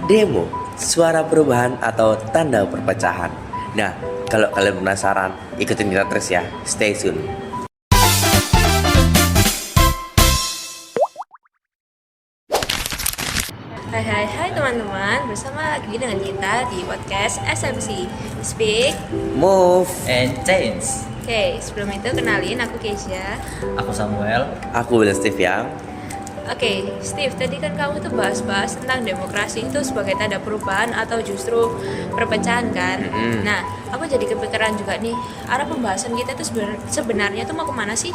Demo, suara perubahan atau tanda perpecahan. Nah, kalau kalian penasaran, ikutin kita terus ya. Stay tune. Hai teman-teman, bersama lagi dengan kita di podcast SMC Speak. Move. And change. Oke, sebelum itu kenalin aku Keisha. Aku Samuel. Aku William Steve yang. Oke, Steve, tadi kan kamu tuh bahas-bahas tentang demokrasi itu sebagai tanda perubahan atau justru perpecahan kan? Nah, aku jadi kepikiran juga nih, arah pembahasan kita itu sebenarnya tuh mau kemana sih?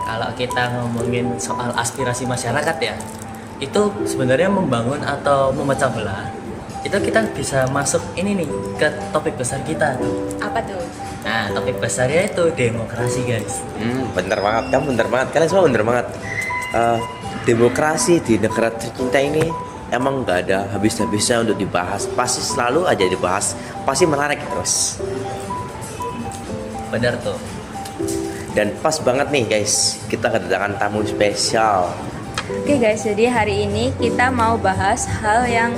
Kalau kita ngomongin soal aspirasi masyarakat ya, itu sebenarnya membangun atau memecah belah. Itu kita bisa masuk ini nih ke topik besar kita tuh. Apa tuh? Nah, topik besarnya itu demokrasi, guys. Bener banget, kamu bener banget. Kalian semua bener banget. Demokrasi di negara tercinta ini emang nggak ada habis-habisnya untuk dibahas. Pasti selalu aja dibahas. Pasti menarik terus. Benar tuh. Dan pas banget nih guys, kita kedatangan tamu spesial. Oke guys, jadi hari ini kita mau bahas hal yang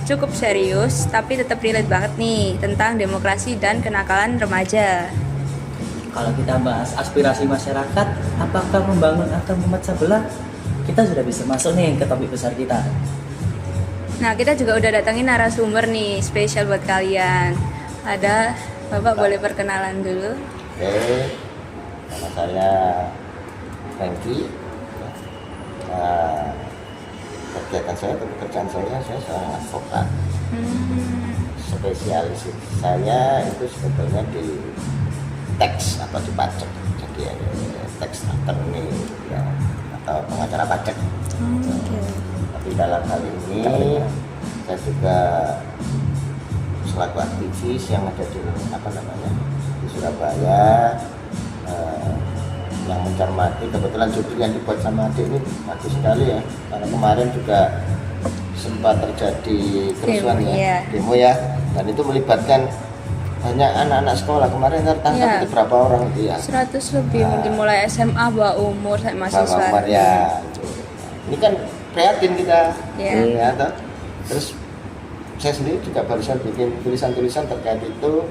cukup serius tapi tetap relate banget nih tentang demokrasi dan kenakalan remaja. Kalau kita bahas aspirasi masyarakat, apakah membangun atau memecah belah? Kita sudah bisa masuk nih ke topik besar kita. Nah, kita juga udah datangin narasumber nih, spesial buat kalian. Ada, Bapak boleh perkenalan dulu? Oke, nama saya Franky. Kegiatan saya atau pekerjaan saya seorang advokat. Spesialis saya itu sebetulnya di teks atau di pajak. Jadi tax attorney ya, atau pengacara pajak. Tapi dalam hal ini saya juga selaku aktivis yang ada di di Surabaya, yang mencermati kebetulan judul yang dibuat sama adik ini bagus sekali ya, karena kemarin juga sempat terjadi kerusuhan demo ya, dan itu melibatkan banyak anak-anak sekolah. Kemarin tertangkap itu berapa orang itu ya? 100 lebih, mungkin mulai SMA, bawah umur, sampai mahasiswa. Umur ya. Ini kan prihatin kita. Ya, terus saya sendiri juga barusan bikin tulisan-tulisan terkait itu.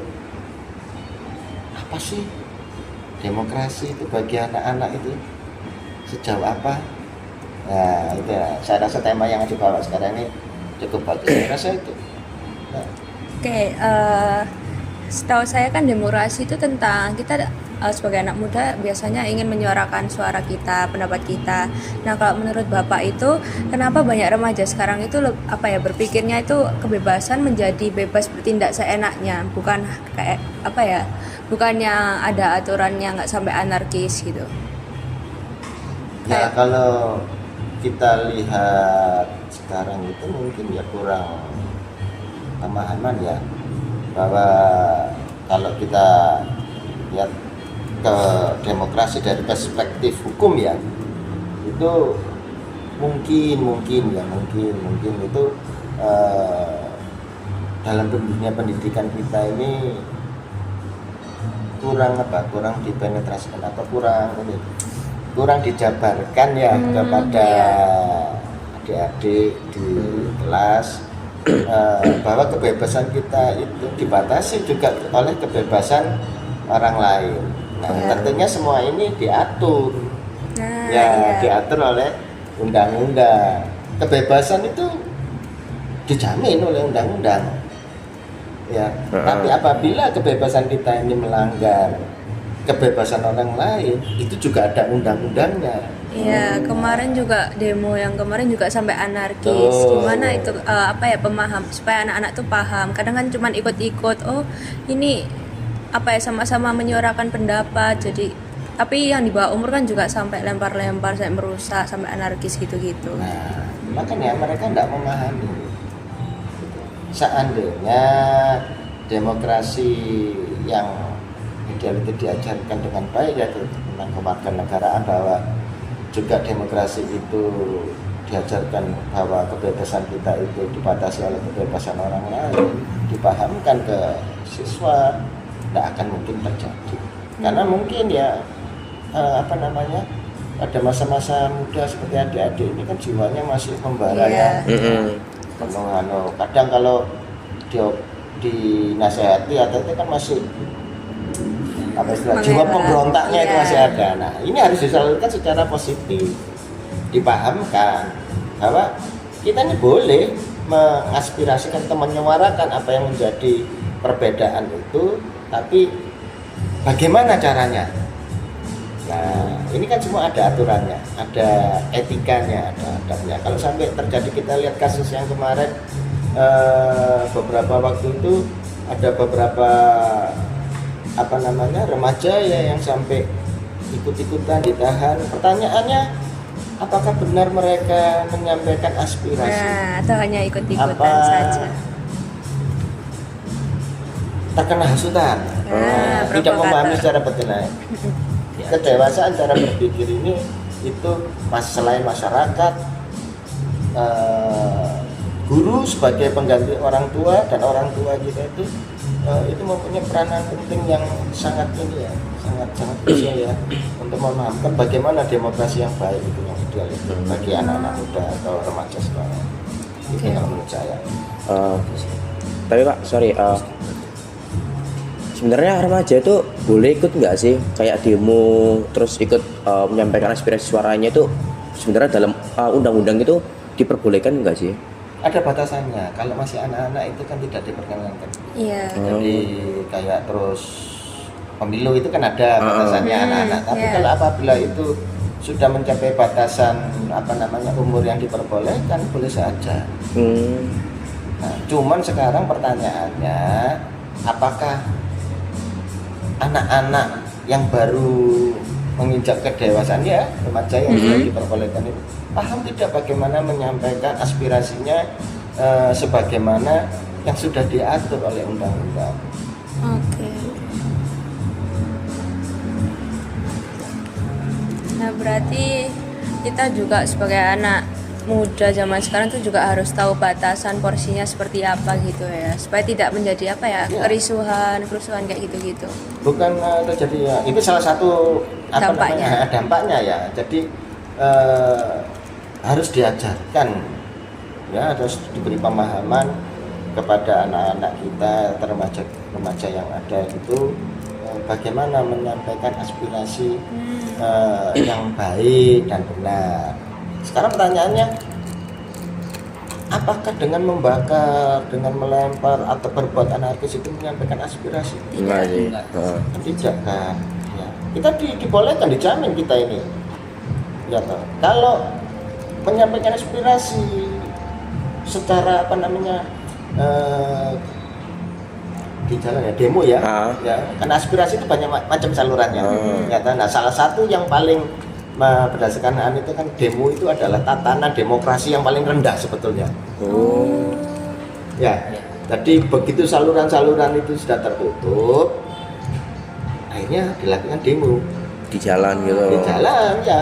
Apa sih demokrasi itu bagi anak-anak itu? Sejauh apa? Nah, itu ya. Saya rasa tema yang dibawa sekarang ini cukup bagus. Saya rasa itu. Nah. Oke, setahu saya kan demokrasi itu tentang kita sebagai anak muda biasanya ingin menyuarakan suara kita, pendapat kita. Nah, kalau menurut Bapak itu kenapa banyak remaja sekarang itu berpikirnya itu kebebasan menjadi bebas bertindak seenaknya, bukan kayak bukannya ada aturannya nggak sampai anarkis gitu. Ya, kalau kita lihat sekarang itu mungkin ya kurang pemahaman ya, bahwa kalau kita lihat ke demokrasi dari perspektif hukum ya, itu mungkin itu dalam dunia pendidikan kita ini kurang dipenetrasikan atau kurang dijabarkan ya kepada adik-adik di kelas, bahwa kebebasan kita itu dibatasi juga oleh kebebasan orang lain. Nah, tentunya semua ini diatur, diatur oleh undang-undang. Kebebasan itu dijamin oleh undang-undang. Ya, tapi apabila kebebasan kita ini melanggar kebebasan orang lain, itu juga ada undang-undangnya. Iya, kemarin juga demo yang kemarin juga sampai anarkis. Gimana itu pemaham supaya anak-anak tuh paham. Kadang kan cuman ikut-ikut, ini sama-sama menyuarakan pendapat. Jadi tapi yang di bawah umur kan juga sampai lempar-lempar, sampai merusak, sampai anarkis gitu-gitu. Nah, makanya mereka tidak memahami. Seandainya demokrasi yang ideal itu diajarkan dengan baik, yaitu tentang kewarganegaraan, bahwa juga demokrasi itu diajarkan bahwa kebebasan kita itu dibatasi oleh kebebasan orang lain, dipahamkan ke siswa, tidak akan mungkin terjadi. Karena mungkin ya pada masa-masa muda seperti adik-adik ini kan jiwanya masih membara ya. Kadang kalau dia dinasehati atau itu kan masih apa istilah jiwa Mengelak, pemberontaknya itu iya. masih ada. Nah ini harus disalurkan secara positif, dipahamkan bahwa kita ini boleh mengaspirasikan atau menyuarakan apa yang menjadi perbedaan itu, tapi bagaimana caranya? Nah ini kan semua ada aturannya, ada etikanya, ada adabnya. Kalau sampai terjadi, kita lihat kasus yang kemarin beberapa waktu itu ada beberapa remaja ya yang sampai ikut-ikutan ditahan. Pertanyaannya, apakah benar mereka menyampaikan aspirasi? Nah, atau hanya ikut-ikutan Apa saja. terkena hasutan? Tidak provokator. memahami secara betul. Kedewasaan cara berpikir ini itu selain masyarakat, guru sebagai pengganti orang tua, dan orang tua kita itu mempunyai peranan penting yang sangat sangat krusial ya untuk memahamkan bagaimana demokrasi yang baik itu, yang ideal itu bagi anak-anak muda atau remaja sekarang. Itu kalau menurut saya. Tapi Pak, sorry, sebenarnya remaja itu boleh ikut nggak sih kayak demo terus ikut menyampaikan aspirasi suaranya itu sebenarnya dalam undang-undang itu diperbolehkan nggak sih? Ada batasannya. Kalau masih anak-anak itu kan tidak diperkenankan. Iya. Jadi kayak terus pemilu itu kan ada batasannya anak-anak. Tapi kalau apabila itu sudah mencapai batasan umur yang diperbolehkan, boleh saja. Nah, cuman sekarang pertanyaannya, apakah anak-anak yang baru menginjak kedewasaan ya remaja yang sudah diperbolehkan itu paham tidak bagaimana menyampaikan aspirasinya sebagaimana yang sudah diatur oleh undang-undang. Oke. Nah, berarti kita juga sebagai anak muda zaman sekarang tuh juga harus tahu batasan porsinya seperti apa gitu ya, supaya tidak menjadi kerusuhan kayak gitu-gitu. Bukan terjadi ya, itu salah satu dampaknya ya. Jadi harus diajarkan ya, harus diberi pemahaman kepada anak-anak kita, remaja yang ada itu bagaimana menyampaikan aspirasi yang baik dan benar. Sekarang pertanyaannya, apakah dengan membakar, dengan melempar atau berbuat anarkis itu menyampaikan aspirasi? Tidak kan? Ya. Kita dibolehkan, dijamin kita ini. Ya, kalau menyampaikan aspirasi secara di jalan ya, demo ya, ya, karena aspirasi itu banyak macam salurannya. Ya, nah, salah satu yang paling berdasarkan itu kan demo itu adalah tatanan demokrasi yang paling rendah sebetulnya. Ya, jadi begitu saluran-saluran itu sudah tertutup, akhirnya dilakukan demo di jalan gitu. Di jalan ya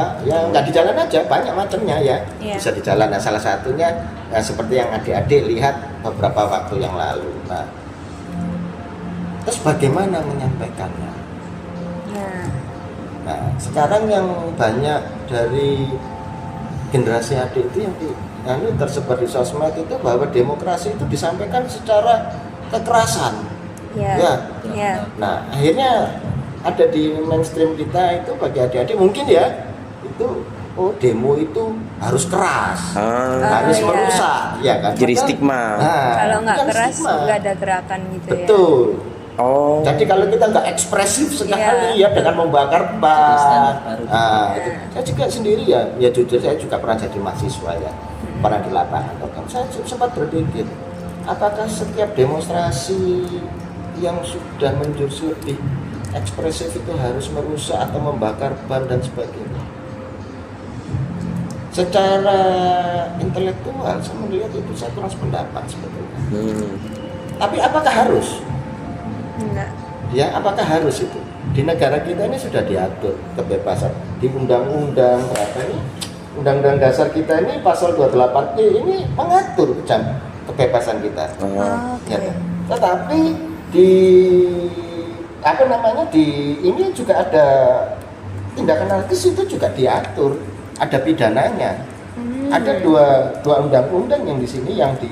nggak di jalan aja, banyak macamnya ya. Bisa di jalan. Nah, salah satunya seperti yang adik-adik lihat beberapa waktu yang lalu. Nah, terus bagaimana menyampaikannya? Nah, sekarang yang banyak dari generasi adik itu yang tersebar di sosmed itu bahwa demokrasi itu disampaikan secara kekerasan. Ya. Nah, akhirnya ada di mainstream kita itu bagi adik-adik mungkin ya itu demo itu harus keras, harus merusak, ya kan? Jadi stigma. Kalau nggak keras nggak ada gerakan gitu. Betul. Ya. Jadi kalau kita nggak ekspresif sekali ya dengan membakar ban, itu saya juga sendiri ya jujur saya juga pernah jadi mahasiswa ya, pernah di lapangan. Saya sempat berpikir, apakah setiap demonstrasi yang sudah menjurus lebih ekspresif itu harus merusak atau membakar ban dan sebagainya? Secara intelektual saya melihat itu saya kurang sependapat sebetulnya. Tapi apakah harus? Enggak. Ya, apakah harus itu? Di negara kita ini sudah diatur kebebasan di undang-undang berapa ini? Undang-undang dasar kita ini pasal 28E ini mengatur kebebasan kita. Ya, tetapi di ini juga ada tindakan anarkis itu juga diatur, ada pidananya. Ada dua undang-undang yang di sini yang di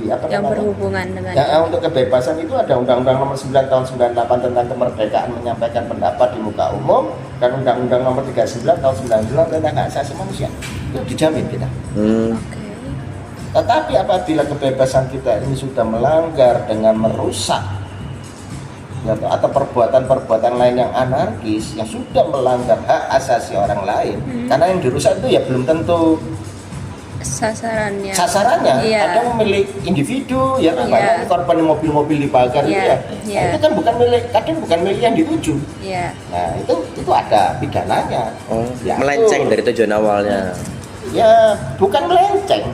apa Yang namanya? berhubungan dengan Untuk kebebasan itu ada Undang-Undang Nomor 9 Tahun 98 tentang kemerdekaan menyampaikan pendapat di muka umum dan Undang-Undang Nomor 39 Tahun 99 tentang hak asasi manusia. Itu dijamin kita. Oke. Tetapi apabila kebebasan kita ini sudah melanggar dengan merusak ya, atau perbuatan-perbuatan lain yang anarkis yang sudah melanggar hak asasi orang lain, karena yang dirusak itu ya belum tentu sasarannya. Iya. Ada milik individu ya, Iya. banyak korban mobil-mobil dibakar itu Iya. ya. Iya. Nah, itu kan kadang bukan milik yang dituju. Iya. Nah itu ada pidananya. Oh, Ya, melenceng itu. dari tujuan awalnya. Ya bukan melenceng.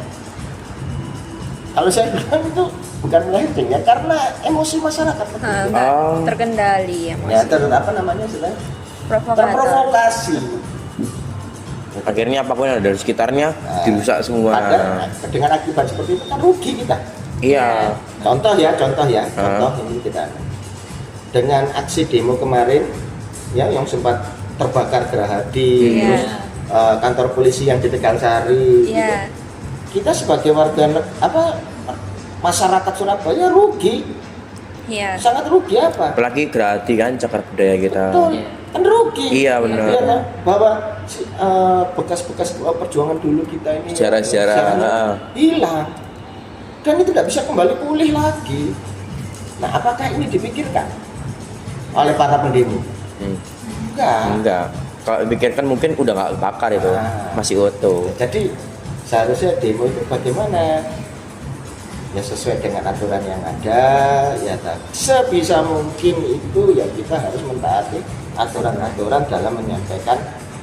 Kalau saya bilang itu bukan melenceng ya, karena emosi masyarakat. Nggak Oh. terkendali Ya emosi. apa namanya istilahnya? Provokator. Terprovokasi. Akhirnya apapun yang ada di sekitarnya dirusak semua. Padahal dengan akibat seperti itu kan rugi kita. Iya. Contoh ini kita dengan aksi demo kemarin ya yang sempat terbakar Gerahadi, Iya. terus kantor polisi yang di Tegalsari. Iya. Gitu. Kita sebagai warga masyarakat Surabaya rugi, Iya. sangat rugi apa? Apalagi Gerahadi kan cagar budaya kita. Betul, kan rugi. Iya, benar. Ya, kan? Bahwa bekas-bekas perjuangan dulu kita ini Sejarah-sejarah, sejarahnya hilang dan itu tidak bisa kembali pulih lagi. Nah, apakah ini dipikirkan oleh para pendemo? Enggak. Kalau dipikirkan mungkin udah nggak bakar itu, masih utuh. Jadi seharusnya demo itu bagaimana? Ya sesuai dengan aturan yang ada, ya sebisa mungkin itu ya kita harus mentaati aturan-aturan dalam menyampaikan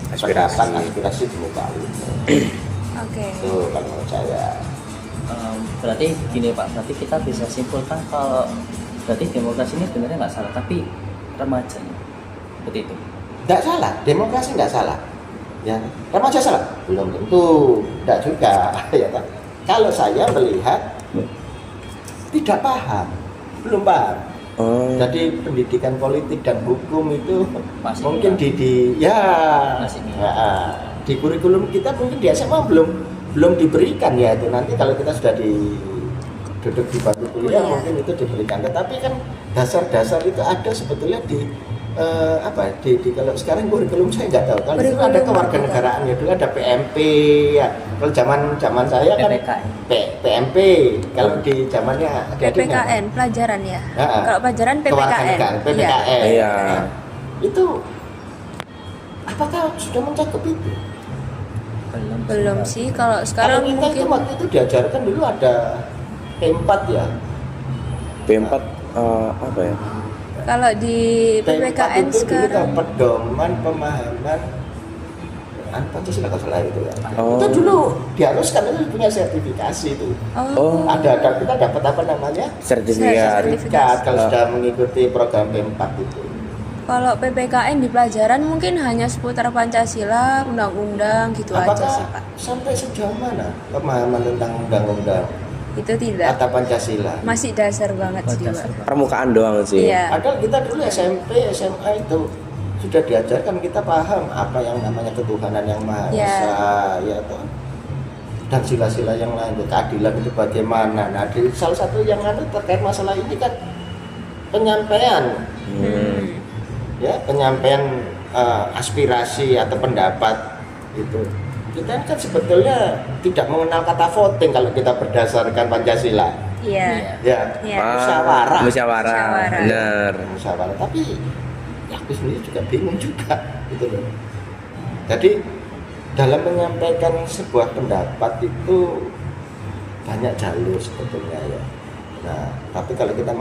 aspirasi di muka umum. Oke. Itu kalau menurut saya. Berarti gini Pak, berarti kita bisa simpulkan kalau berarti demokrasi ini sebenarnya nggak salah, tapi remajanya seperti itu. Tidak salah, demokrasi tidak salah. Ya, remaja salah? Belum tentu, tidak juga. Ya, kan? Kalau saya melihat tidak paham, belum paham. Jadi pendidikan politik dan hukum itu Masih mungkin kurang. Masih di kurikulum kita mungkin di SMA belum diberikan ya itu nanti kalau kita sudah duduk di bangku kuliah mungkin itu diberikan. Tetapi kan dasar-dasar itu ada sebetulnya di kalau sekarang kurikulum saya nggak tahu. Kalau itu ada kewarganegaraan ya dulu ada PMP ya. Kalau zaman saya kan PMP. Kalau di zamannya PPKN pelajaran ya. Kalau pelajaran PPKN. Iya. Nah, itu apakah sudah mencakup itu? Belum sih. Kalau Kalau sekarang kita mungkin itu waktu itu diajarkan dulu ada P4 ya. P4 apa ya? kalau di PPKN P4 itu dulu sekarang pedoman pemahaman Pancasila kalau salah itu ya. Oh. Itu dulu diharuskan itu punya sertifikasi itu. Oh. Ada kita dapat apa namanya? Sertifikat. Sertifikat kalau sudah mengikuti program P4 itu. kalau PPKN di pelajaran mungkin hanya seputar Pancasila, undang-undang gitu aja Apakah sih Pak. sampai sejauh mana pemahaman tentang undang-undang Itu tidak. kata Pancasila? Masih dasar banget sih Pak. Permukaan doang sih. Iya. Padahal kita dulu SMP, SMA itu sudah diajarkan, kita paham apa yang namanya ketuhanan yang maha esa, ya toh. Dan sila-sila yang lain, keadilan itu bagaimana. Nah, di salah satu yang ada terkait masalah ini kan penyampaian, ya penyampaian aspirasi atau pendapat itu. Kita kan sebetulnya tidak mengenal kata voting kalau kita berdasarkan Pancasila. Iya. Ya, Iya. musyawarah. Musyawarah. Musyawarah. Benar. Musyawarah. Tapi ya aku sendiri juga bingung juga gitu loh. Jadi dalam menyampaikan sebuah pendapat itu banyak jalur sebetulnya ya. Nah, tapi kalau kita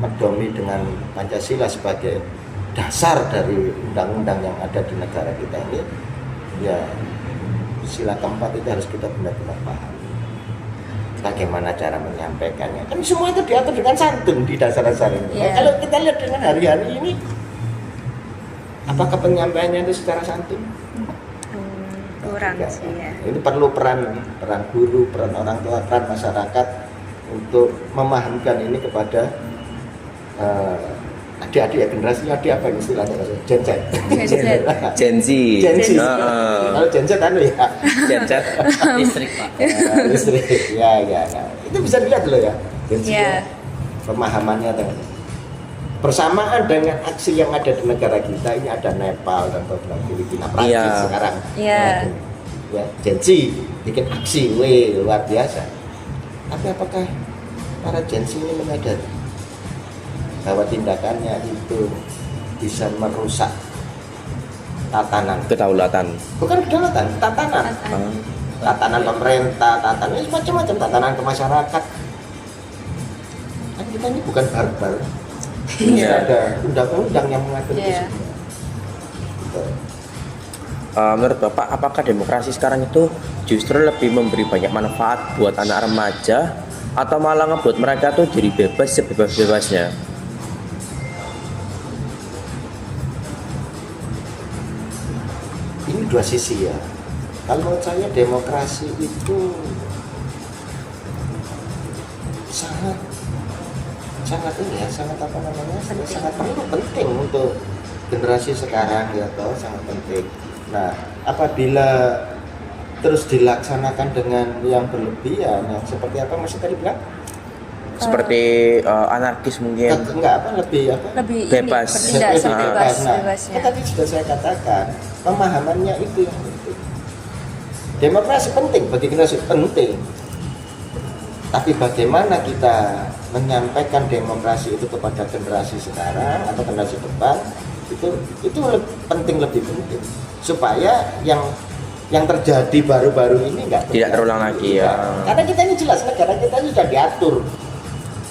medomi dengan Pancasila sebagai dasar dari undang-undang yang ada di negara kita ini, ya sila keempat itu harus kita benar-benar paham. Bagaimana cara menyampaikannya? Kan semua itu diatur dengan santun di dasar-dasar ini. Yeah. Nah, kalau kita lihat dengan hari-hari ini, apakah penyampaiannya itu secara santun? Kurang Tidak. sih ya. Ini perlu peran guru, peran orang tua, peran masyarakat untuk memahamkan ini kepada adik-adik ya, generasinya adik apa istilahnya? Gen Z. Gen Z. Gen Z. Gen Z. Heeh. Kalau Gen Z anu ya. Gen Z. listrik pak. Listrik. Ya. Itu bisa dilihat loh ya. Gen Z. Iya. Ya. Pemahamannya dengan bersamaan dengan aksi yang ada di negara kita ini, ada Nepal dan beberapa Filipina, Prancis Iya. sekarang. Iya. Ya, Gen Z bikin aksi, luar biasa. Tapi apakah para Gen Z ini menyadari bahwa tindakannya itu bisa merusak tatanan, Kedaulatan. bukan kedaulatan, tatanan, tatanan pemerintah, tatanan macam-macam, tatanan ke masyarakat. Kan kita ini bukan barbar. Iya. Ada undang-undang yang mengatur itu Iya. semua. Gitu. Menurut Bapak, apakah demokrasi sekarang itu justru lebih memberi banyak manfaat buat anak remaja atau malah ngebuat mereka tuh jadi bebas sebebas-bebasnya? Ini dua sisi ya. Kalau menurut saya demokrasi itu sangat ini ya, sangat apa namanya, sangat penting untuk generasi sekarang ya, toh sangat penting. Nah, apabila terus dilaksanakan dengan yang berlebihan, yang seperti apa Mas tadi bilang? Seperti anarkis mungkin. Enggak apa, lebih apa? Lebih Bebas. ini bertindak Lebih sebebas-bebasnya. Nah, tadi sudah saya katakan, pemahamannya itu yang penting. Demokrasi penting bagi generasi, penting. Tapi bagaimana kita menyampaikan demokrasi itu kepada generasi sekarang atau generasi depan, itu penting, lebih penting, supaya yang terjadi baru-baru ini Tidak terulang lagi ya. Karena kita ini jelas, negara kita ini sudah diatur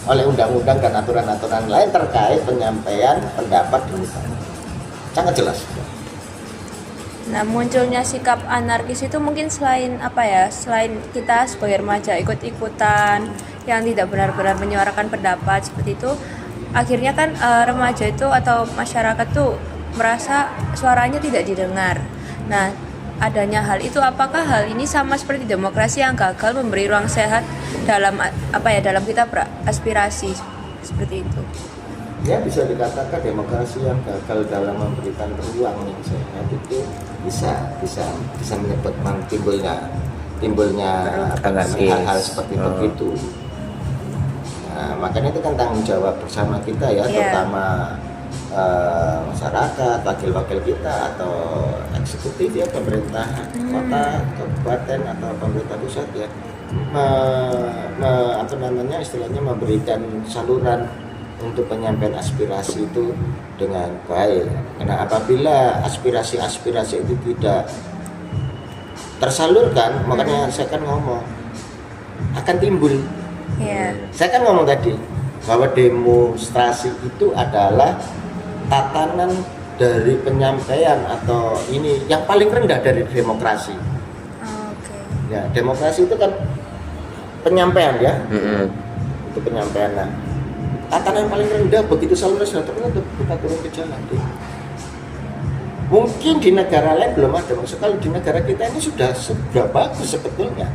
oleh undang-undang dan aturan-aturan lain terkait penyampaian pendapat di negara. Sangat jelas. Nah, munculnya sikap anarkis itu mungkin selain apa ya? Selain kita sebagai remaja ikut-ikutan yang tidak benar-benar menyuarakan pendapat seperti itu, akhirnya kan remaja itu atau masyarakat tuh merasa suaranya tidak didengar. Nah, adanya hal itu, apakah hal ini sama seperti demokrasi yang gagal memberi ruang sehat dalam dalam kita beraspirasi seperti itu? Ya, bisa dikatakan demokrasi yang gagal dalam memberikan ruang yang sehat itu bisa menyebut timbulnya hal-hal seperti begitu. Nah, makanya itu kan tanggung jawab bersama kita ya, terutama masyarakat, wakil-wakil kita atau eksekutif ya, pemerintah kota, kabupaten atau pemerintah pusat ya, istilahnya memberikan saluran untuk penyampaian aspirasi itu dengan baik. Karena apabila aspirasi-aspirasi itu tidak tersalurkan, makanya saya kan ngomong akan timbul. Iya. Saya kan ngomong tadi bahwa demonstrasi itu adalah tatanan dari penyampaian atau ini yang paling rendah dari demokrasi. Oke. Ya, demokrasi itu kan penyampaian ya. Itu penyampaian. Nah, tatanan yang paling rendah begitu saluran sudah terbentuk, kita turun ke jalan. Mungkin di negara lain belum ada, maksud kalau di negara kita ini sudah bagus sebetulnya.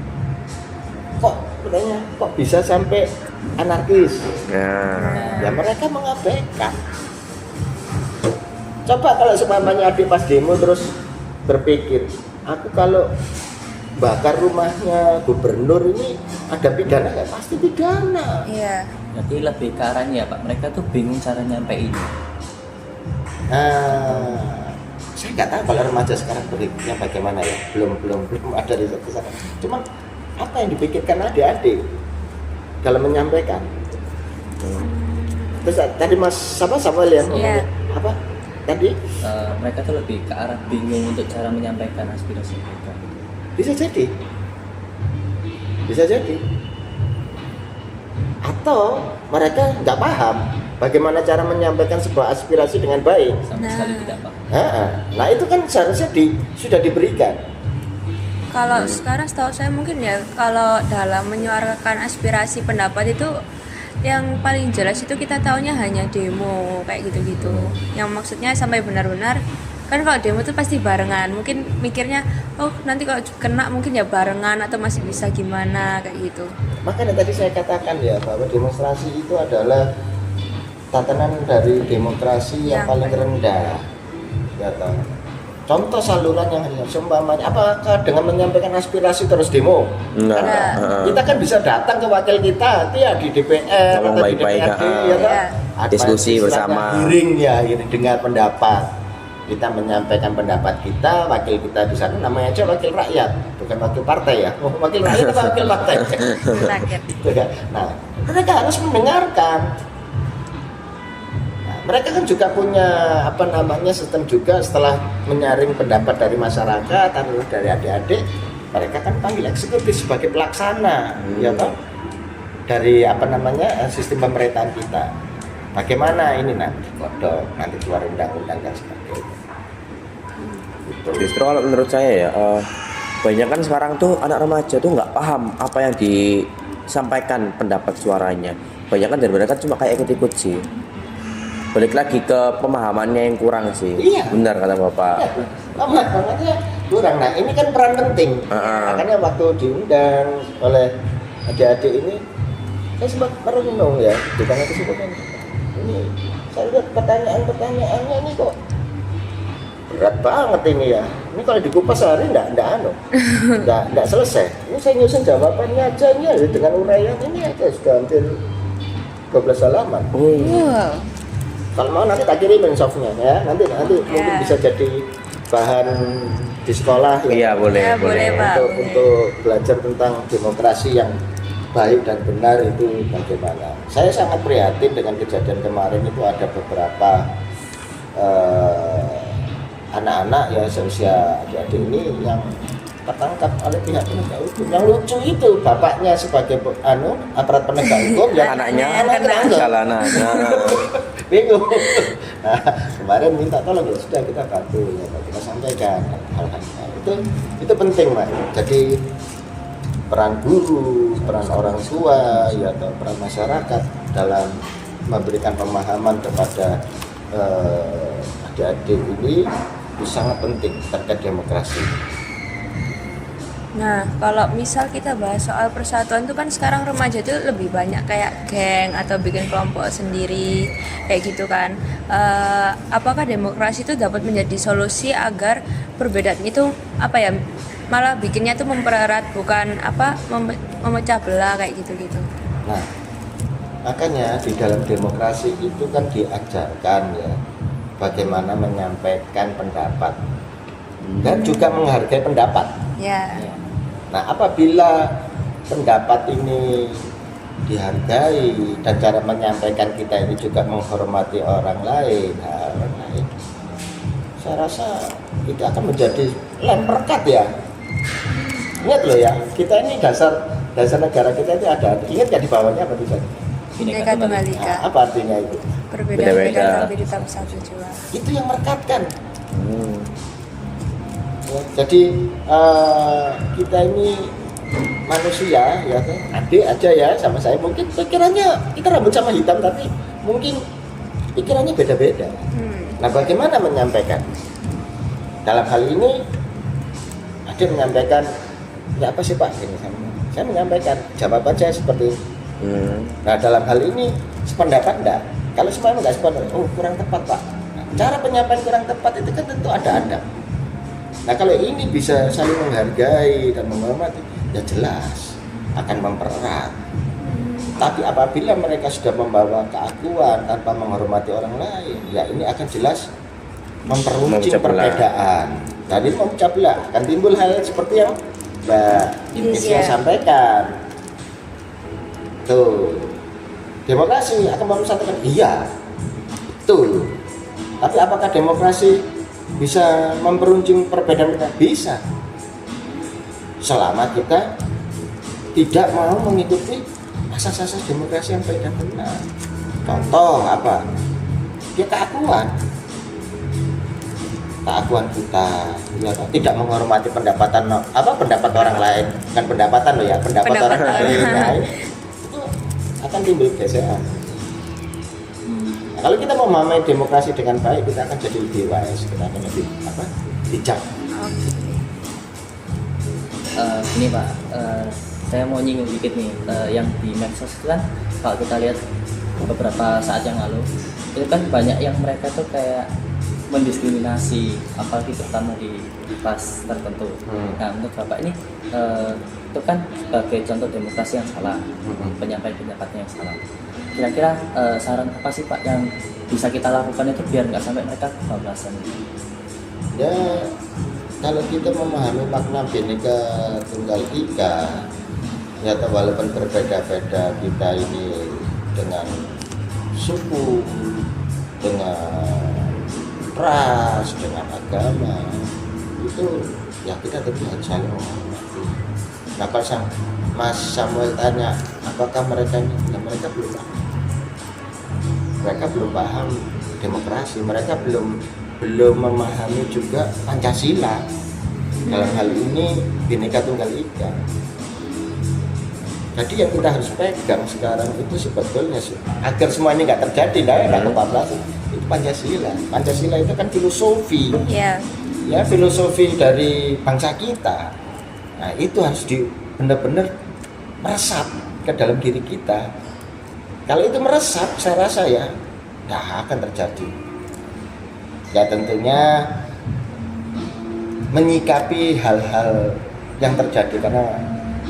Kok bisa sampai anarkis? Ya mereka mengabaikan. Coba kalau seumpamanya adik pas demo terus berpikir, aku kalau bakar rumahnya gubernur ini ada pidana nggak? Pasti pidana. Iya. Jadi lebih ke arahnya Pak, mereka tuh bingung cara nyampein. Saya nggak tahu kalau remaja sekarang berpikirnya bagaimana ya, belum ada di sana. Cuman apa yang dipikirkan adik-adik dalam menyampaikan? Terus tadi Mas Samuel ya ngomongnya apa? Tadi Mereka tuh lebih ke arah bingung untuk cara menyampaikan aspirasi mereka. bisa jadi. Atau mereka nggak paham bagaimana cara menyampaikan sebuah aspirasi dengan baik. Sama sekali tidak paham. Nah itu kan seharusnya sudah diberikan. Kalau sekarang setahu saya mungkin ya, kalau dalam menyuarakan aspirasi pendapat itu yang paling jelas itu kita taunya hanya demo kayak gitu-gitu. Yang maksudnya sampai benar-benar, kan kalau demo itu pasti barengan. Mungkin mikirnya, oh nanti kalau kena mungkin ya barengan atau masih bisa gimana kayak gitu. Makanya tadi saya katakan ya bahwa demonstrasi itu adalah tatanan dari demokrasi yang paling rendah, ya toh. Contoh saluran yang harusnya seumpamanya, apakah dengan menyampaikan aspirasi terus demo? Enggak. Kita kan bisa datang ke wakil kita, itu ya di DPR Ngomong atau di baik-baik, DPRD, ya toh. Iya. Ada Diskusi istilahnya bersama. hearing ya, gitu, dengar pendapat. Kita menyampaikan pendapat kita, wakil kita di sana namanya aja wakil rakyat, bukan wakil partai ya. Oh, wakil rakyat atau wakil partai? Rakyat. Gitu kan. Nah, mereka harus mendengarkan. Nah, mereka kan juga punya sistem juga setelah menyaring pendapat dari masyarakat atau dari adik-adik, mereka kan panggil eksekutif sebagai pelaksana, ya toh, dari sistem pemerintahan kita. Bagaimana ini nanti kodok, nanti keluar undang-undang dan sebagainya. Gitu. Justru kalau menurut saya ya, banyak kan sekarang tuh anak remaja tuh nggak paham apa yang disampaikan pendapat suaranya. Banyak kan dari mereka cuma kayak ikut-ikut sih. Balik lagi ke pemahamannya yang kurang sih. Iya. Benar kata Bapak. Pemahamannya kurang. Nah, ini kan peran penting. Makanya waktu diundang oleh adik-adik ini, saya sempat merenung ya, bukan itu sebutkan. Ini saya lihat pertanyaan-pertanyaannya ini kok berat banget ini ya. Ini kalau dikupas sehari enggak selesai. Ini saya nyusun jawabannya aja ini ya, dengan uraian ini aja sudah hampir 12 halaman. Wow. Kalau mau nanti tak kirimin softnya ya. Nanti mungkin bisa jadi bahan di sekolah ya. Iya boleh. Ya, boleh, Pak. Untuk belajar tentang demokrasi yang baik dan benar itu bagaimana. Saya sangat prihatin dengan kejadian kemarin itu ada beberapa anak-anak ya seusia adik-adik ini yang tertangkap oleh pihak penegak hukum. Yang lucu itu bapaknya sebagai aparat penegak hukum ya Anaknya ketangkep. salah anaknya. Bingung. Nah, kemarin minta tolong ya sudah kita bantu ya, kita sampaikan hal-hal itu penting Mas. Jadi peran guru, peran orang tua, ya atau peran masyarakat dalam memberikan pemahaman kepada adik-adik ini itu sangat penting terkait demokrasi. Nah, kalau misal kita bahas soal persatuan itu kan sekarang remaja itu lebih banyak kayak geng atau bikin kelompok sendiri kayak gitu kan. Apakah demokrasi itu dapat menjadi solusi agar perbedaan itu malah bikinnya tuh mempererat bukan memecah belah kayak gitu-gitu. Nah, makanya di dalam demokrasi itu kan diajarkan ya bagaimana menyampaikan pendapat dan juga menghargai pendapat. Ya. Nah, apabila pendapat ini dihargai dan cara menyampaikan kita ini juga menghormati orang lain, saya rasa itu akan menjadi lem perekat ya. Ingat loh ya, kita ini dasar negara kita itu ada. Ingat ya di bawahnya apa tulisannya? Bineka Tunggal Ika. Nah, apa artinya itu? Berbeda-beda tapi tetap satu jua. Itu yang merekatkan. Ya, jadi kita ini manusia ya, adik aja ya sama saya, mungkin pikirannya kita rambut sama hitam tapi mungkin pikirannya beda-beda. Nah, bagaimana menyampaikan? Dalam hal ini adik menyampaikan ya apa sih Pak ini saya menyampaikan jawaban saya seperti ini. Nah, dalam hal ini sependapat enggak? Kalau semuanya enggak sependapat, kurang tepat Pak. Nah, cara penyampaian kurang tepat itu kan tentu ada. Nah, kalau ini bisa saling menghargai dan menghormati, ya jelas akan mempererat. Tapi apabila mereka sudah membawa keakuan tanpa menghormati orang lain, ya ini akan jelas memperuncing perbedaan. Tadi memecah belah, akan timbul hal seperti yang Mbak Indonesia sampaikan. Tuh, demokrasi akan mempersatukan. Iya, betul. Tapi apakah demokrasi bisa memperuncing perbedaan kita? Bisa. Selama kita tidak mau mengikuti asas-asas demokrasi yang baik dan benar. Contoh apa? Ya keakuan kita, ya, tidak menghormati pendapat orang lain, bukan pendapatan loh ya, pendapat orang lain. Itu akan timbul gesekan. Nah, kalau kita mau memahami demokrasi dengan baik, kita akan jadi lebih wise, kita akan lebih bijak. Ini Pak, saya mau nyinggung dikit nih, yang di medsos itu kan kalau kita lihat beberapa saat yang lalu itu kan banyak yang mereka tuh kayak mendiskriminasi apalagi terutama di kelas tertentu. Nah menurut Bapak ini itu kan sebagai contoh demokrasi yang salah, penyampaian-pendapat yang salah. Kira-kira saran apa sih Pak yang bisa kita lakukan itu biar nggak sampai mereka kebablasan? Ya, kalau kita memahami makna Bhinneka Tunggal Ika, ya walaupun berbeda-beda kita ini dengan suku, dengan ras, dengan agama, itu ya kita tentu harus saling menghormati. Nah, kalau Mas Samuel tanya, apakah mereka ini? Ya, mereka belum paham. Mereka belum paham demokrasi, mereka belum memahami juga Pancasila. Dalam hal ini Bhinneka Tunggal Ika. Jadi yang kita harus pegang sekarang itu sebetulnya agar semua ini nggak terjadi, nggak kebablasan, itu Pancasila. Pancasila itu kan filosofi, Iya. ya filosofi dari bangsa kita. Nah itu harus benar-benar meresap ke dalam diri kita. Kalau itu meresap, saya rasa ya nggak akan terjadi. Ya tentunya menyikapi hal-hal yang terjadi karena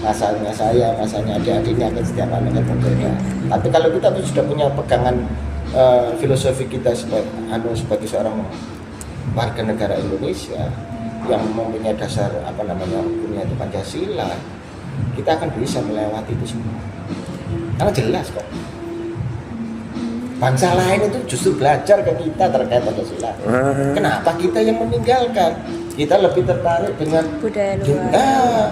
masanya saya, masanya adik-adiknya akan setiap anak kan berbeda. Tapi kalau kita sudah punya pegangan filosofi kita sebagai seorang warga negara Indonesia yang mempunyai dasar hukumnya itu Pancasila, kita akan bisa melewati itu semua. Karena jelas kok. Bangsa lain itu justru belajar ke kita terkait Pancasila. Kenapa kita yang meninggalkan? Kita lebih tertarik dengan Budaya luar.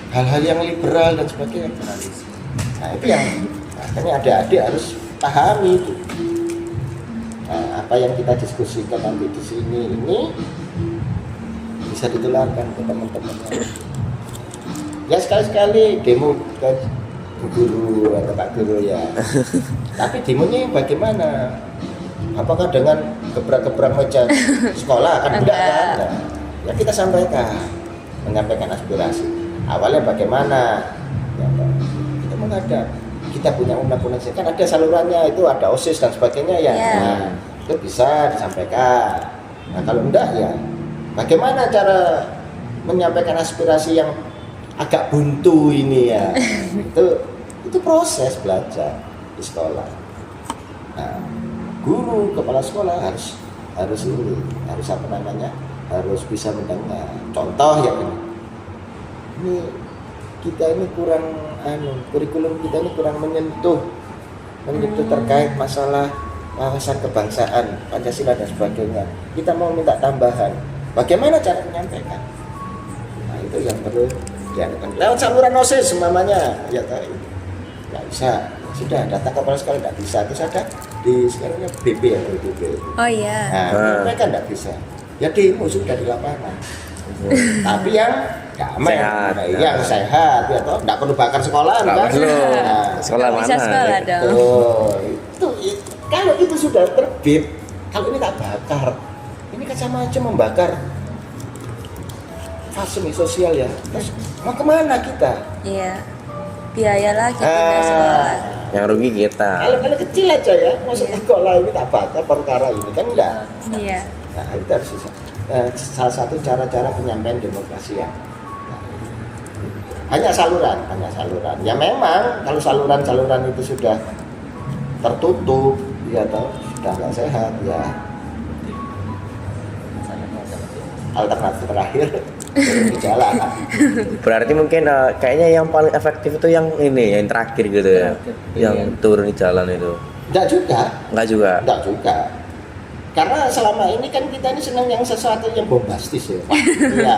Hal-hal yang liberal dan sebagainya. Nah itu yang makanya adik-adik harus pahami itu. Nah, apa yang kita diskusikan nanti di sini ini bisa ditularkan ke teman-teman. Ya sekali-sekali demo ke Bu Guru atau Pak Guru ya. Tapi demonya bagaimana? Apakah dengan gebrak-gebrak meja sekolah kan enggak kan? Nah, ya kita menyampaikan aspirasi. Awalnya bagaimana? Ya, kita menghadap. Kita punya undang-undang kan ada salurannya itu, ada OSIS dan sebagainya ya. Yeah. Nah, itu bisa disampaikan. Nah kalau enggak ya, bagaimana cara menyampaikan aspirasi yang agak buntu ini ya? itu proses belajar di sekolah. Nah, guru kepala sekolah harus harus bisa mendengar. Contoh ya ini kita ini kurang kurikulum kita ini kurang menyentuh terkait masalah wawasan kebangsaan, Pancasila dan sebagainya. Kita mau minta tambahan. Bagaimana cara menyampaikan? Nah, itu yang perlu dilakukan. Lewat saluran OSIS semuanya ya nggak bisa. Sudah datang ke kepala sekolah nggak bisa. Terus ada di sekarangnya BP ya BP. Oh iya. Nah, mereka nggak bisa. Ya demo sudah di lapangan. Tapi yang damai, Sehat, yang sehat, ya toh nggak perlu bakar sekolah, Nggak kan? perlu. Nah, Sekolah Bisa mana? sekolah dong. kalau itu sudah terbit, kalau ini tak bakar, ini kan sama aja membakar fase sosial ya. Terus mau kemana kita? Iya. Biaya lagi pindah sekolah. Yang rugi kita. Kalau kecil aja ya, masuk sekolah ini tak bakar perkara ini kan enggak. Iya. Nah itu harus salah satu cara-cara penyampaian demokrasi ya. Hanya saluran. Ya memang kalau saluran itu sudah tertutup, ya atau sudah nggak sehat, ya alternatif terakhir di jalan. Berarti mungkin kayaknya yang paling efektif itu yang ini, yang terakhir gitu ya. Yang turun di jalan itu. Enggak juga. Karena selama ini kan kita ini senang yang sesuatu yang bombastis ya. Ya.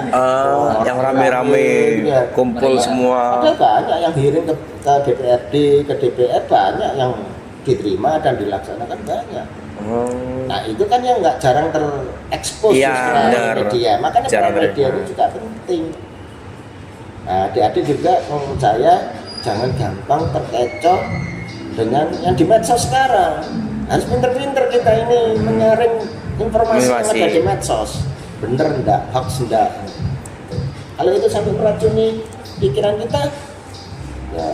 Yang rame-rame, ya. kumpul semua. Ada banyak yang dikirim ke DPRD, ke DPR, banyak yang diterima dan dilaksanakan banyak. Nah itu kan yang nggak jarang terekspos Iya, benar. media. Makanya Jarang peran media ini juga penting. Nah adik-adik juga menurut saya jangan gampang terkecoh dengan yang di medsos sekarang. Harus pinter-pinter kita ini menyaring informasi yang ada di medsos. Bener enggak, hoax enggak. Kalau itu sampai meracuni pikiran kita, ya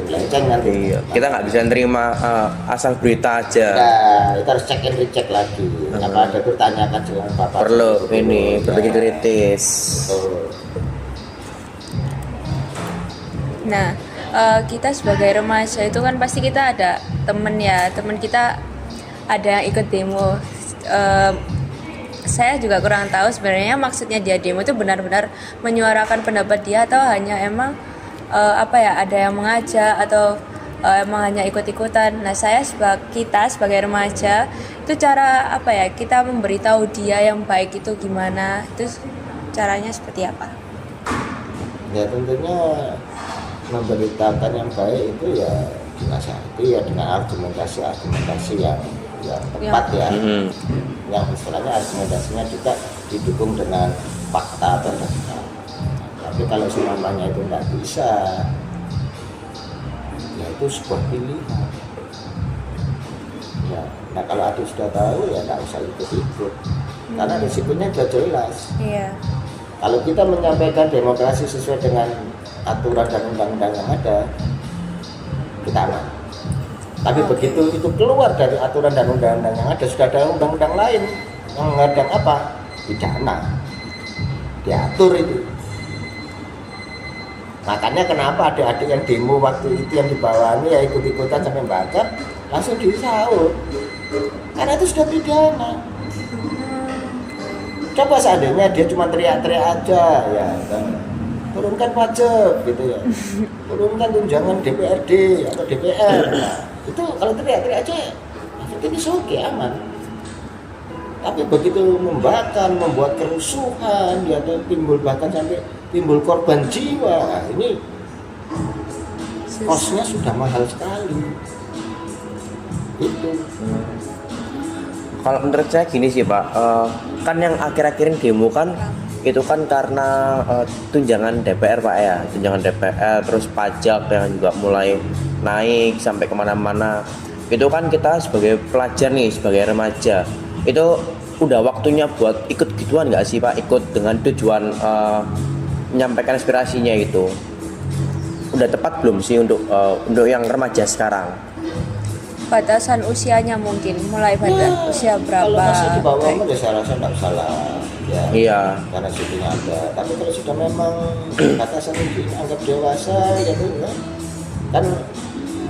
melenceng nanti. Iya, kita nggak bisa nerima asal berita aja. Nah, itu harus check and recheck lagi. Apa ada pertanyakan dengan Bapak? Perlu ini berpikir kritis. Betul. Nah, kita sebagai remaja itu kan pasti kita ada temen ya, temen kita ada yang ikut demo. Saya juga kurang tahu sebenarnya maksudnya dia demo itu benar-benar menyuarakan pendapat dia atau hanya emang ada yang mengajak atau emang hanya ikut-ikutan. Nah, kita sebagai remaja itu cara kita memberitahu dia yang baik itu gimana? Itu caranya seperti apa? Ya tentunya memberitakan yang baik itu ya dinasihati ya dengan argumentasi yang tepat ya. Yang istilahnya argumentasinya juga didukung dengan fakta atau data. Tapi kalau semuanya itu tidak bisa, ya itu sebuah pilihan. Ya, nah kalau adik sudah tahu ya nggak usah ikut-ikut, karena risikonya sudah jelas. Iya. Kalau kita menyampaikan demokrasi sesuai dengan aturan dan undang-undang yang ada, kita aman. Tapi begitu itu keluar dari aturan dan undang-undang yang ada, sudah ada undang-undang lain yang mengadang apa? Pidana. Diatur itu. Makanya kenapa adik-adik yang demo waktu itu yang dibawani ya ikut-ikutan sampai bakar, langsung disaut. Karena itu sudah pidana. Coba seandainya dia cuma teriak-teriak aja, ya kan? Turunkan pajak gitu ya, turunkan tunjangan DPRD atau DPR. Nah, itu kalau teriak-teriak aja, ini oke aman. Tapi begitu membakar, membuat kerusuhan, dia timbul bahkan sampai timbul korban jiwa, nah, ini kosnya sudah mahal sekali. Itu. Kalau menurut saya gini sih Pak, kan yang akhir-akhir ini demo kan itu kan karena tunjangan DPR Pak ya, tunjangan DPR, terus pajak yang juga mulai naik sampai kemana-mana. Itu kan kita sebagai pelajar nih, sebagai remaja, itu udah waktunya buat ikut gituan nggak sih Pak? Ikut dengan tujuan menyampaikan aspirasinya itu. Udah tepat belum sih untuk yang remaja sekarang? Batasan usianya mungkin mulai usia berapa? Kalau masih di bawah umur ya saya rasa tidak salah ya. Iya. Karena situnya ada. Tapi kalau sudah memang batasan itu anggap dewasa ya itu kan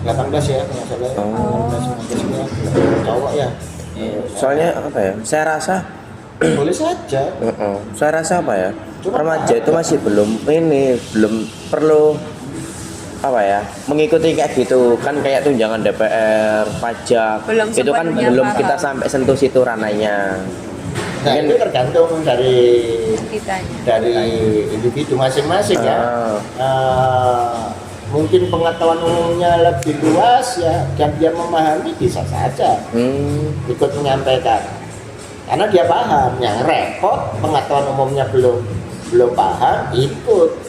18 ya kalau salah. 18 cowok ya. Soalnya apa ya? Saya rasa Boleh saja. saya rasa apa ya? Cuma Remaja itu masih belum perlu mengikuti kayak gitu kan, kayak tunjangan DPR, pajak Belum itu kan sepenuhnya belum paham. kita sampai sentuh situ ranahnya. Nah, Mungkin- itu tergantung dari Kitanya. individu masing-masing ya. Ah. Mungkin pengetahuan umumnya lebih luas ya, dan dia memahami bisa saja ikut menyampaikan. Karena dia paham, yang repot pengetahuan umumnya belum paham ikut.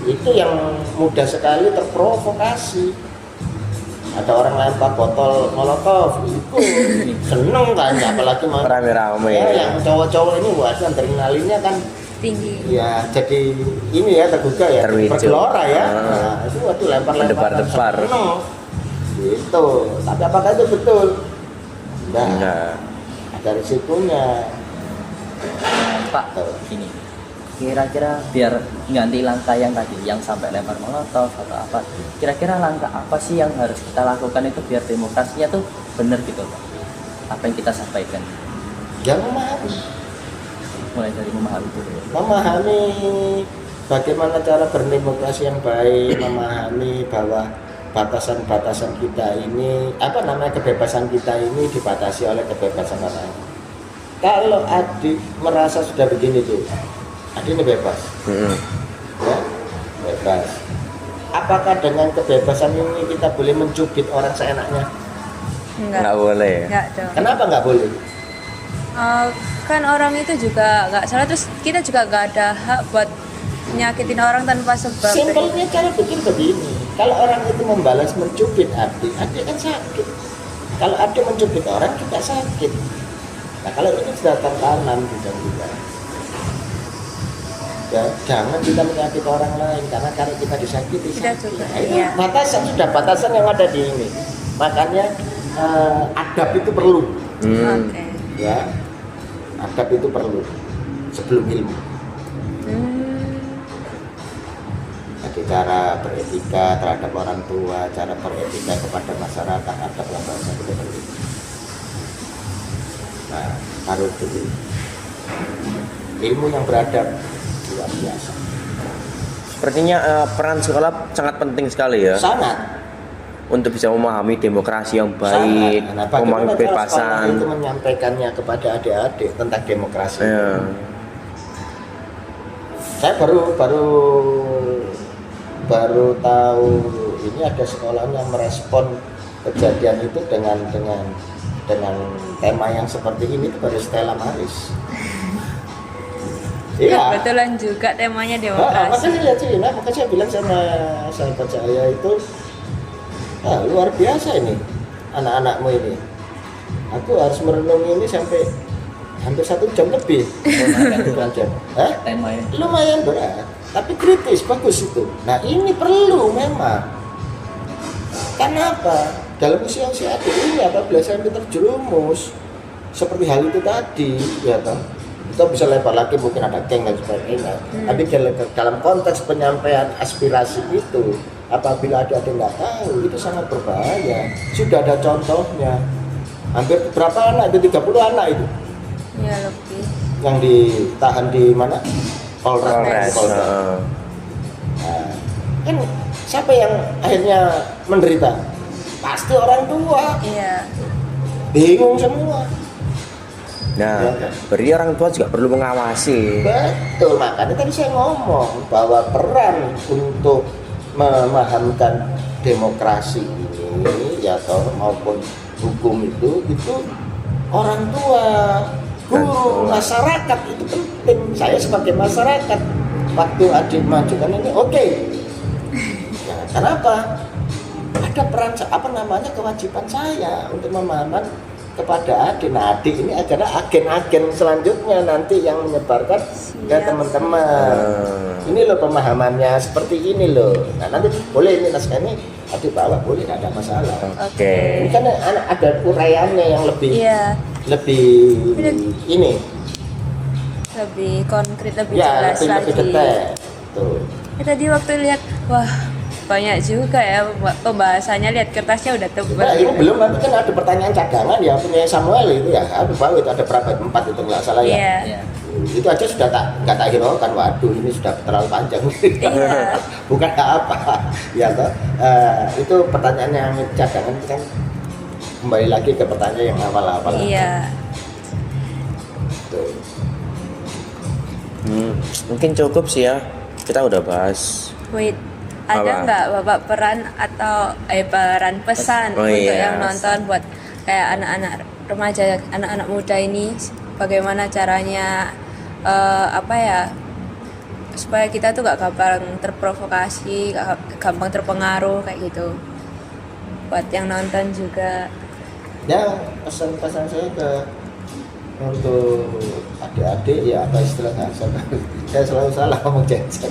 Itu yang mudah sekali terprovokasi. Ada orang lempar botol molotov, ikut seneng kan, apalagi Rame-rame. ya, yang cowok-cowok ini buat adrenalinnya kan Tinggi. ya, jadi ini ya tergugah ya, Terwujud. bergelora ya. Nah, itu waktu lempar-lempar Mendebar-debar. seneng. Gitu. Tapi apakah itu betul? Enggak. Ada risikonya. Pak, gini, kira-kira biar ganti langkah yang tadi, yang sampai lempar molotov atau apa, kira-kira langkah apa sih yang harus kita lakukan itu biar demokrasinya tuh benar gitu Pak? Apa yang kita sampaikan? Yang memahami. Mulai dari memahami dulu. Memahami bagaimana cara berdemokrasi yang baik, memahami bahwa batasan-batasan kita ini, kebebasan kita ini dibatasi oleh kebebasan orang lain. Kalau adik merasa sudah begini tuh, adik ini bebas, ya, bebas. Apakah dengan kebebasan ini kita boleh mencubit orang seenaknya? Nggak boleh. Enggak dong. Kenapa nggak boleh? Kan orang itu juga nggak salah, terus kita juga nggak ada hak buat nyakitin orang tanpa sebab. Simpelnya cara pikir begini, kalau orang itu membalas mencubit adik kan sakit. Kalau adik mencubit orang juga sakit. Nah kalau ini sudah tertanam di dalam kita. juga jangan kita menyakiti orang lain, karena kalau kita disakiti Kita sakit. juga, Nah, itu iya. sudah batasan yang ada di ini. Makanya adab itu perlu, Oke. ya. Adab itu perlu sebelum ilmu. Jadi cara beretika terhadap orang tua, cara beretika kepada masyarakat, adab yang bahasa itu perlu. Nah, harus dulu. Ilmu yang beradab luar biasa. Sepertinya peran sekolah sangat penting sekali ya Sangat. untuk bisa memahami demokrasi yang baik, Sangat. Nah, memahami bagaimana cara sekolah kebebasan. itu menyampaikannya kepada adik-adik tentang demokrasi. Ya. Saya baru tahu ini ada sekolah yang merespon kejadian itu dengan tema yang seperti ini itu dari Stella Maris. Iya. Kebetulan juga temanya Makanya demokrasi. lihat sih, makanya saya bilang sama sahabat saya itu, luar biasa ini anak-anakmu ini. Aku harus merenungi ini sampai hampir 1 jam lebih. Temanya. Lumayan berat, tapi kritis, bagus itu. Nah ini perlu memang. Karena apa? Dalam usia-usia adik ini apabila sampai terjerumus seperti hal itu tadi, ya toh, kita bisa lebar lagi, mungkin ada geng dan sebagainya. Tapi dalam konteks penyampaian aspirasi itu, apabila ada yang nggak tahu, itu sangat berbahaya. Sudah ada contohnya. Hampir berapa anak itu? 30 anak itu Iya, lebih. yang ditahan di mana? Polres. Polres. Nah, kan siapa yang akhirnya menderita? Pasti orang tua. Iya. Bingung semua. Nah, Ya, kan? berarti orang tua juga perlu mengawasi. Betul, makanya tadi saya ngomong bahwa peran untuk memahamkan demokrasi ini ya toh, maupun hukum itu orang tua, guru, masyarakat itu penting. Saya sebagai masyarakat waktu adik majukan ini oke. Ya, kenapa? Ada peran kewajiban saya untuk memahamkan kepada adik. Nah, adik ini adalah agen-agen selanjutnya nanti yang menyebarkan ke Siap. teman-teman. Ini loh pemahamannya seperti ini loh. Nah, nanti boleh ini naskah ini adik bawa, boleh, tidak ada masalah. Oke. Ini kan ada uraiannya yang lebih Iya. ini Lebih konkret, lebih ya jelas lebih lagi. detail. Tuh. Ya, tadi waktu lihat, wah banyak juga ya pembahasannya, lihat kertasnya udah tebal. Nah, ini belum, nanti kan ada pertanyaan cadangan yang punya Samuel itu ya. Aduh, bawa itu ada berapa? 4 itu nggak salah ya. Iya. Iya. Itu aja sudah nggak tak hiraukan. Waduh, ini sudah terlalu panjang. Iya. Bukan apa ya toh. Itu pertanyaan yang cadangan kan kembali lagi ke pertanyaan yang awal-awal. Iya. Tuh. Mungkin cukup sih ya. Kita udah bahas. Wait, ada Apa? nggak Bapak peran atau peran pesan Oh, untuk iya. yang nonton buat kayak anak-anak remaja, anak-anak muda ini, bagaimana caranya supaya kita tuh gak gampang terprovokasi, gak gampang terpengaruh kayak gitu. Buat yang nonton juga. Ya, pesan-pesan saya untuk adik-adik ya, apa istilahnya, saya selalu salah ngomong Gen Z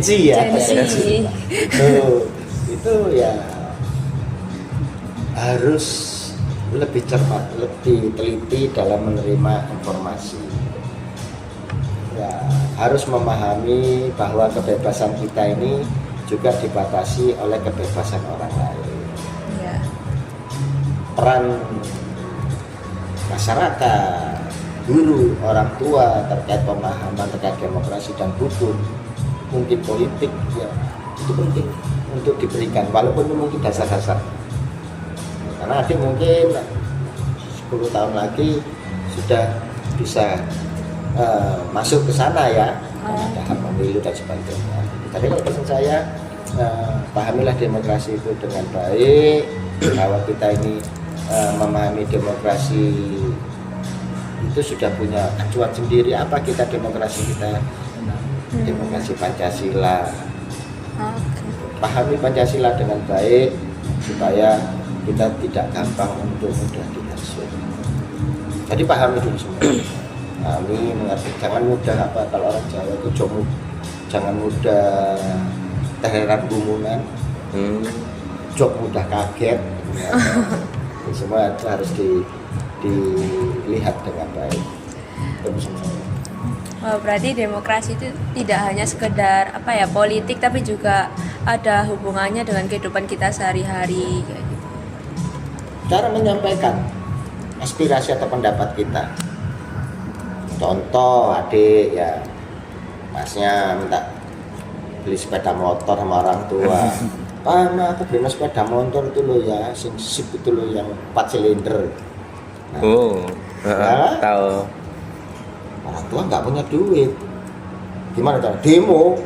ya. Gen Z. Itu ya harus lebih cermat, lebih teliti dalam menerima informasi. Ya, harus memahami bahwa kebebasan kita ini juga dibatasi oleh kebebasan orang lain. Iya. Peran masyarakat, guru, orang tua terkait pemahaman terkait demokrasi dan hukum, mungkin politik, ya itu penting untuk diberikan, walaupun itu mungkin dasar-dasar. Karena adik mungkin 10 tahun lagi sudah bisa masuk ke sana ya, ada hak pemilu dan sebagainya. Tapi kalau pesan saya, pahamilah demokrasi itu dengan baik, bahwa kita ini memahami demokrasi itu sudah punya acuan sendiri. Apa kita demokrasi kita? Demokrasi Pancasila. Oke. Pahami Pancasila dengan baik supaya kita tidak gampang untuk mudah dihasut. Jadi pahami dulu semua. Kami mengerti, jangan mudah apa kalau orang Jawa itu jangan mudah teheran gumunan, jok mudah kaget. Ya, itu semua itu harus dilihat dengan baik. Oh, berarti demokrasi itu tidak hanya sekedar politik, tapi juga ada hubungannya dengan kehidupan kita sehari-hari kayak gitu. Cara menyampaikan aspirasi atau pendapat kita. Contoh adik ya, masnya minta beli sepeda motor sama orang tua. Pak, aku beli sepeda motor itu loh ya, sip itu loh yang 4 silinder. Nah, Tahu. orang tua nggak punya duit, gimana cara? Demo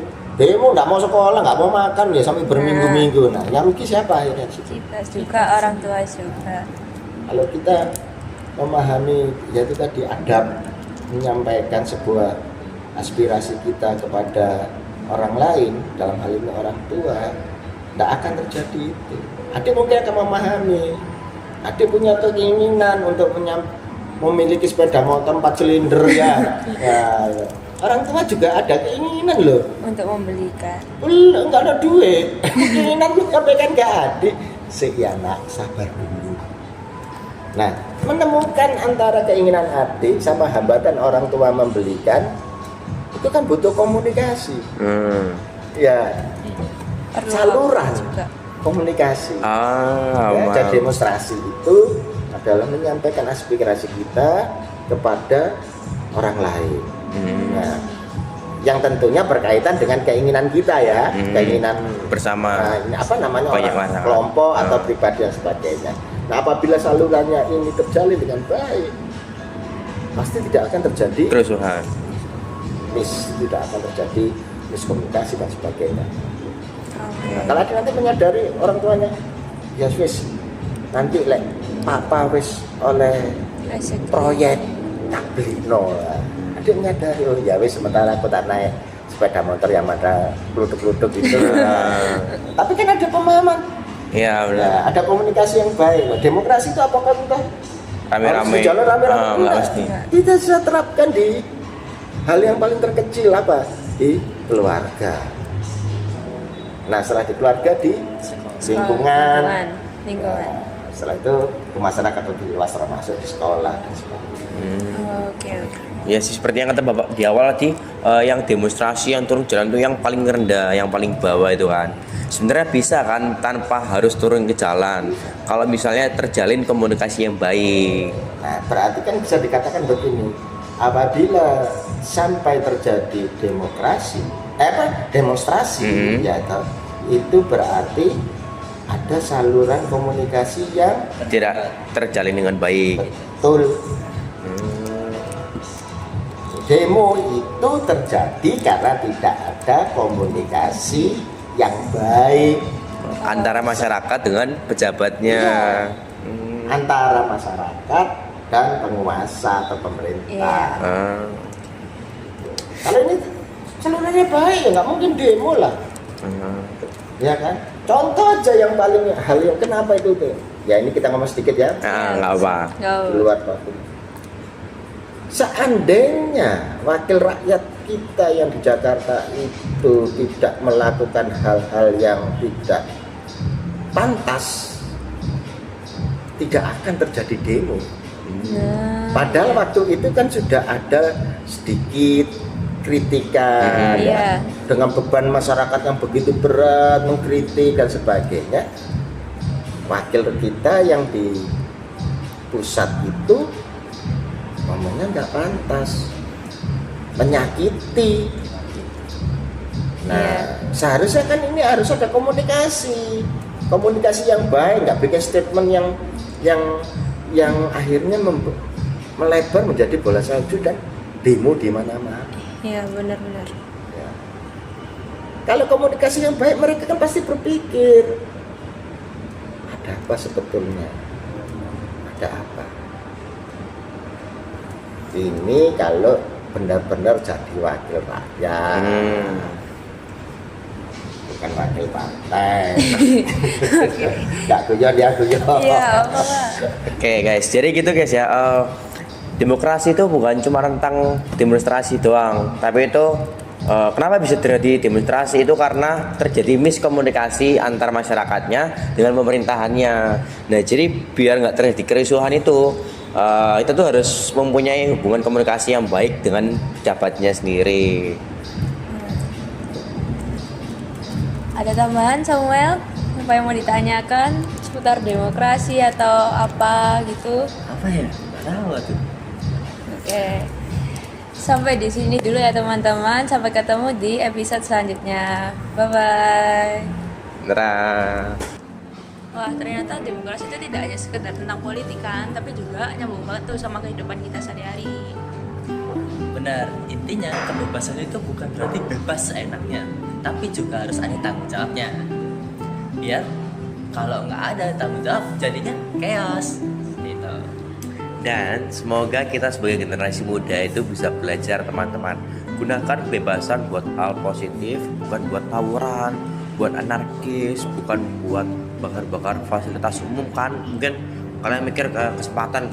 nggak mau sekolah, nggak mau makan ya sampai berminggu-minggu. Nah, yang rugi siapa akhirnya? Kita juga, orang tua juga. Kalau kita memahami, yaitu tadi adab menyampaikan sebuah aspirasi kita kepada orang lain, dalam hal ini orang tua, tidak akan terjadi itu. Adik mungkin akan memahami, adik punya keinginan untuk memiliki sepeda motor 4 silinder ya. Orang tua juga ada keinginan loh Untuk membelikan. enggak ada duit. Keinginan lu sampaikan ke adik, ya nak, sabar dulu. Nah, menemukan antara keinginan adik sama hambatan orang tua membelikan itu kan butuh komunikasi. Ya, Perlu saluran waktu juga. komunikasi. Wow. Dan demonstrasi itu adalah menyampaikan aspirasi kita kepada orang lain. Nah, yang tentunya berkaitan dengan keinginan kita ya, keinginan Bersama banyak orang masyarakat. kelompok atau pribadi dan sebagainya. Nah, apabila salurannya ini terjalin dengan baik, pasti tidak akan terjadi kerusuhan. tidak akan terjadi miskomunikasi dan sebagainya. Oke. Nah, kalau nanti menyadari orang tuanya, ya wis nanti papa wis oleh Rezeki. proyek tak beli adik menyadari, oh ya wis sementara aku tak naik sepeda motor yang ada peluduk-peluduk itu. Tapi kan ada pemahaman. Iya benar. Nah, ada komunikasi yang baik. Nah, demokrasi itu apakah kita Rame-rame. harus di jalan rame-rame? Nggak Enggak. mesti. Kita bisa terapkan di hal yang paling terkecil apa? Di keluarga. Nah, setelah di keluarga di lingkungan. Lingkungan. Nah, setelah itu ke masyarakat lebih luas, termasuk di sekolah dan sebagainya. Oke. Ya sih seperti yang kata Bapak di awal tadi, yang demonstrasi yang turun jalan itu yang paling rendah, yang paling bawah itu kan. Sebenarnya bisa kan tanpa harus turun ke jalan. Kalau misalnya terjalin komunikasi yang baik. Nah, berarti kan bisa dikatakan begini, apabila sampai terjadi demonstrasi, ya itu berarti ada saluran komunikasi yang Tidak terjalin dengan baik. betul. Demo itu terjadi karena tidak ada komunikasi yang baik Antara masyarakat dengan pejabatnya. antara masyarakat dan penguasa atau pemerintah. Ah. Kalau ini salurannya baik, ya nggak mungkin demo lah, ya kan? Contoh aja yang paling hal yang kenapa itu tuh? Ya ini kita ngomong sedikit ya, Nggak apa. di luar topik. Seandainya wakil rakyat kita yang di Jakarta itu tidak melakukan hal-hal yang tidak pantas, tidak akan terjadi demo. Padahal waktu itu kan sudah ada sedikit kritikan Iya. dengan beban masyarakat yang begitu berat mengkritik dan sebagainya. Wakil kita yang di pusat itu ngomongnya nggak pantas, menyakiti. Nah, seharusnya kan ini harus ada komunikasi yang baik, nggak bikin statement yang akhirnya melebar menjadi bola salju dan demo di mana-mana. Iya, benar-benar. Ya. Kalau komunikasi yang baik, mereka kan pasti berpikir ada apa sebetulnya, ada apa. Ini kalau benar-benar jadi wakil rakyat, bukan wakil partai. Gak guyon ya guyon. Iya, apa Pak? Oke guys, jadi gitu guys ya. demokrasi itu bukan cuma tentang demonstrasi doang, tapi itu kenapa bisa terjadi demonstrasi itu karena terjadi miskomunikasi antar masyarakatnya dengan pemerintahannya. Nah, jadi biar nggak terjadi kerusuhan itu kita tuh harus mempunyai hubungan komunikasi yang baik dengan pejabatnya sendiri. Ada tambahan Samuel? Apa yang mau ditanyakan seputar demokrasi atau apa gitu? Apa ya? Nggak tahu tuh. Oke. Sampai di sini dulu ya teman-teman. Sampai ketemu di episode selanjutnya. Bye bye. Dadah. Wah, ternyata demokrasi itu tidak hanya sekedar tentang politik kan, tapi juga nyambung banget tuh sama kehidupan kita sehari-hari. Benar, intinya kebebasan itu bukan berarti bebas seenaknya, tapi juga harus ada tanggung jawabnya. Biar kalau nggak ada tanggung jawab, jadinya chaos. Gitu. Dan semoga kita sebagai generasi muda itu bisa belajar teman-teman. Gunakan kebebasan buat hal positif, bukan buat tawuran, buat anarkis, bukan buat bakar-bakar fasilitas umum kan. Mungkin kalian mikir kesempatan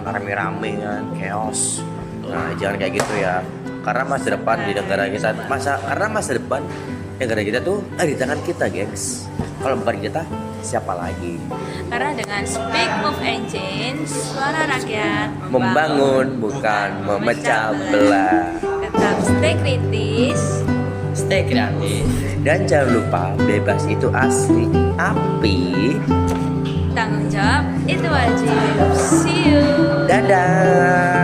rame-rame kan, chaos. Nah, jangan kayak gitu ya. Karena masa depan di negara kita, masa depan negara kita tuh di tangan kita, gengs. Kalau bukan kita, siapa lagi? Karena dengan Speak, Move and Change, suara rakyat Membangun bukan memecah belah. Tetap stay kritis. Stay kreatif. Dan jangan lupa, bebas itu asli, tapi Tanggung jawab itu wajib. See you. dadah.